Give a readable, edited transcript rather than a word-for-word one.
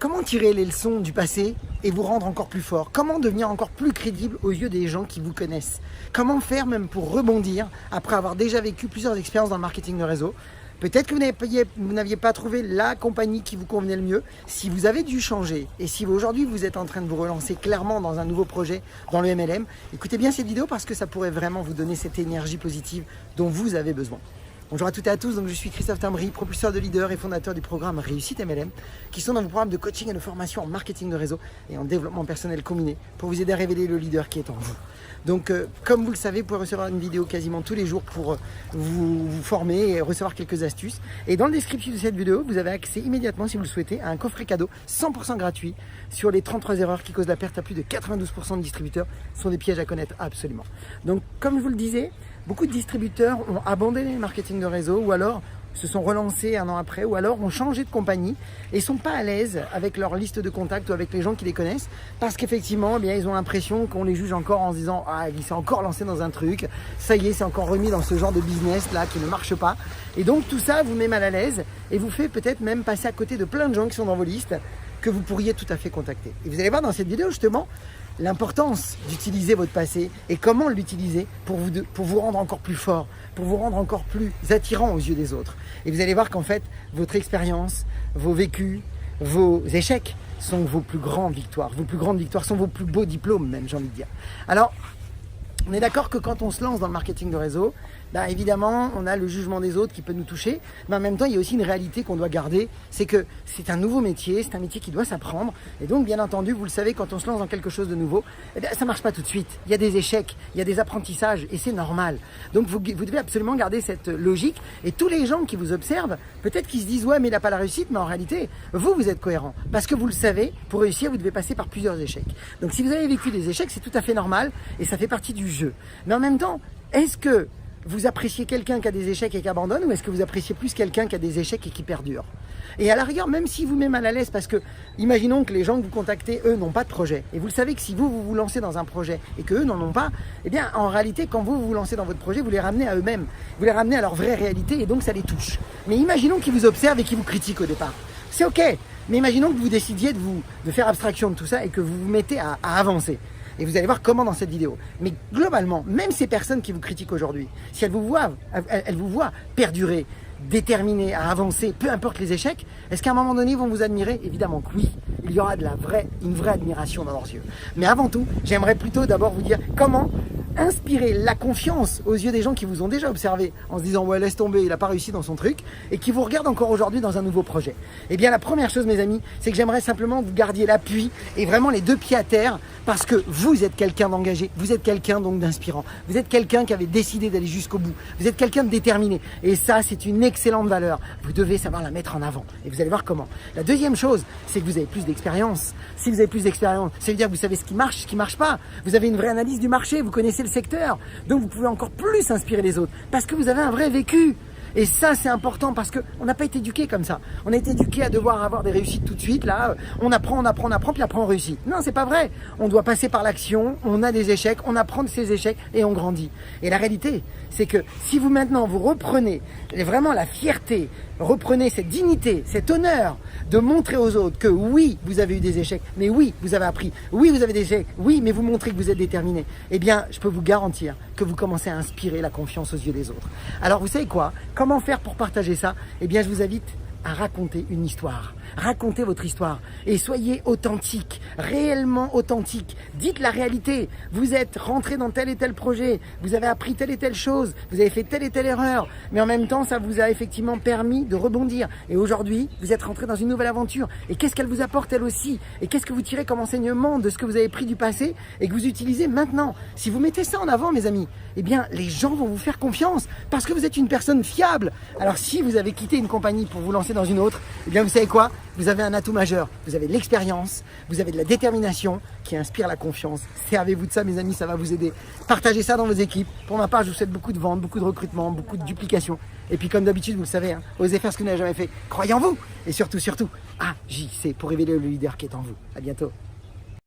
Comment tirer les leçons du passé et vous rendre encore plus fort? Comment devenir encore plus crédible aux yeux des gens qui vous connaissent? Comment faire même pour rebondir après avoir déjà vécu plusieurs expériences dans le marketing de réseau? Peut-être que vous n'aviez pas trouvé la compagnie qui vous convenait le mieux. Si vous avez dû changer et si aujourd'hui vous êtes en train de vous relancer clairement dans un nouveau projet dans le MLM, écoutez bien cette vidéo parce que ça pourrait vraiment vous donner cette énergie positive dont vous avez besoin. Bonjour à toutes et à tous, donc je suis Christophe Timbry, propulseur de leaders et fondateur du programme Réussite MLM, qui sont dans vos programmes de coaching et de formation en marketing de réseau et en développement personnel combiné pour vous aider à révéler le leader qui est en vous. Donc comme vous le savez, vous pouvez recevoir une vidéo quasiment tous les jours pour vous former et recevoir quelques astuces. Et dans le descriptif de cette vidéo, vous avez accès immédiatement, si vous le souhaitez, à un coffret cadeau 100% gratuit sur les 33 erreurs qui causent la perte à plus de 92% de distributeurs. Ce sont des pièges à connaître absolument. Donc comme je vous le disais, beaucoup de distributeurs ont abandonné le marketing de réseau ou alors se sont relancés un an après ou alors ont changé de compagnie et ne sont pas à l'aise avec leur liste de contacts ou avec les gens qui les connaissent parce qu'effectivement, ils ont l'impression qu'on les juge encore en se disant « Ah, il s'est encore lancé dans un truc, ça y est, c'est encore remis dans ce genre de business là qui ne marche pas. » Et donc tout ça vous met mal à l'aise et vous fait peut-être même passer à côté de plein de gens qui sont dans vos listes que vous pourriez tout à fait contacter. Et vous allez voir dans cette vidéo justement l'importance d'utiliser votre passé et comment l'utiliser pour vous rendre encore plus fort, pour vous rendre encore plus attirant aux yeux des autres. Et vous allez voir qu'en fait, votre expérience, vos vécus, vos échecs sont vos plus grandes victoires. Vos plus grandes victoires sont vos plus beaux diplômes même, j'ai envie de dire. Alors, on est d'accord que quand on se lance dans le marketing de réseau, évidemment, on a le jugement des autres qui peut nous toucher, mais en même temps, il y a aussi une réalité qu'on doit garder, c'est que c'est un nouveau métier, c'est un métier qui doit s'apprendre, et donc, bien entendu, vous le savez, quand on se lance dans quelque chose de nouveau, ça marche pas tout de suite. Il y a des échecs, il y a des apprentissages, et c'est normal. Donc, vous devez absolument garder cette logique, et tous les gens qui vous observent, peut-être qu'ils se disent, ouais, mais il n'a pas la réussite, mais en réalité, vous êtes cohérent, parce que vous le savez, pour réussir, vous devez passer par plusieurs échecs. Donc, si vous avez vécu des échecs, c'est tout à fait normal, et ça fait partie du jeu. Mais en même temps, est-ce que vous appréciez quelqu'un qui a des échecs et qui abandonne ou est-ce que vous appréciez plus quelqu'un qui a des échecs et qui perdure? Et à la rigueur, même si vous met mal à l'aise parce que, imaginons que les gens que vous contactez, eux, n'ont pas de projet. Et vous le savez que si vous lancez dans un projet et qu'eux n'en ont pas, eh bien, en réalité, quand vous vous lancez dans votre projet, vous les ramenez à eux-mêmes. Vous les ramenez à leur vraie réalité et donc ça les touche. Mais imaginons qu'ils vous observent et qu'ils vous critiquent au départ. C'est ok. Mais imaginons que vous décidiez de faire abstraction de tout ça et que vous vous mettez à avancer. Et vous allez voir comment dans cette vidéo. Mais globalement, même ces personnes qui vous critiquent aujourd'hui, si elles vous voient perdurer, déterminer, à avancer, peu importe les échecs, est-ce qu'à un moment donné, ils vont vous admirer? Évidemment que oui. Il y aura une vraie admiration dans leurs yeux. Mais avant tout, j'aimerais plutôt d'abord vous dire comment inspirer la confiance aux yeux des gens qui vous ont déjà observé en se disant « Ouais, laisse tomber, il n'a pas réussi dans son truc » et qui vous regardent encore aujourd'hui dans un nouveau projet. Eh bien, la première chose, mes amis, c'est que j'aimerais simplement que vous gardiez l'appui et vraiment les deux pieds à terre parce que vous êtes quelqu'un d'engagé, vous êtes quelqu'un donc d'inspirant, vous êtes quelqu'un qui avait décidé d'aller jusqu'au bout, vous êtes quelqu'un de déterminé et ça, c'est une excellente valeur. Vous devez savoir la mettre en avant et vous allez voir comment. La deuxième chose, c'est que vous avez plus d'expérience. Si vous avez plus d'expérience, ça veut dire que vous savez ce qui marche pas. Vous avez une vraie analyse du marché, vous connaissez le secteur, donc vous pouvez encore plus inspirer les autres parce que vous avez un vrai vécu. Et ça, c'est important parce qu'on n'a pas été éduqué comme ça. On a été éduqué à devoir avoir des réussites tout de suite. Là, on apprend, puis après on réussit. Non, c'est pas vrai. On doit passer par l'action, on a des échecs, on apprend de ces échecs et on grandit. Et la réalité, c'est que si vous maintenant, vous reprenez vraiment la fierté, reprenez cette dignité, cet honneur de montrer aux autres que oui, vous avez eu des échecs, mais oui, vous avez appris, oui, vous avez des échecs, oui, mais vous montrez que vous êtes déterminé, eh bien, je peux vous garantir que vous commencez à inspirer la confiance aux yeux des autres. Alors, vous savez quoi? Comment faire pour partager ça? Eh bien, je vous invite à raconter une histoire. Racontez votre histoire et soyez authentique, réellement authentique. Dites la réalité. Vous êtes rentré dans tel et tel projet, vous avez appris telle et telle chose, vous avez fait telle et telle erreur, mais en même temps, ça vous a effectivement permis de rebondir. Et aujourd'hui, vous êtes rentré dans une nouvelle aventure. Et qu'est-ce qu'elle vous apporte elle aussi? Et qu'est-ce que vous tirez comme enseignement de ce que vous avez pris du passé et que vous utilisez maintenant? Si vous mettez ça en avant, mes amis, eh bien, les gens vont vous faire confiance parce que vous êtes une personne fiable. Alors, si vous avez quitté une compagnie pour vous lancer dans une autre, eh bien, vous savez quoi? Vous avez un atout majeur, vous avez de l'expérience, vous avez de la détermination qui inspire la confiance. Servez-vous de ça, mes amis, ça va vous aider. Partagez ça dans vos équipes. Pour ma part, je vous souhaite beaucoup de ventes, beaucoup de recrutement, beaucoup de duplication. Et puis comme d'habitude, vous le savez, osez faire ce que vous n'avez jamais fait. Croyez en vous et surtout, agissez pour révéler le leader qui est en vous. À bientôt.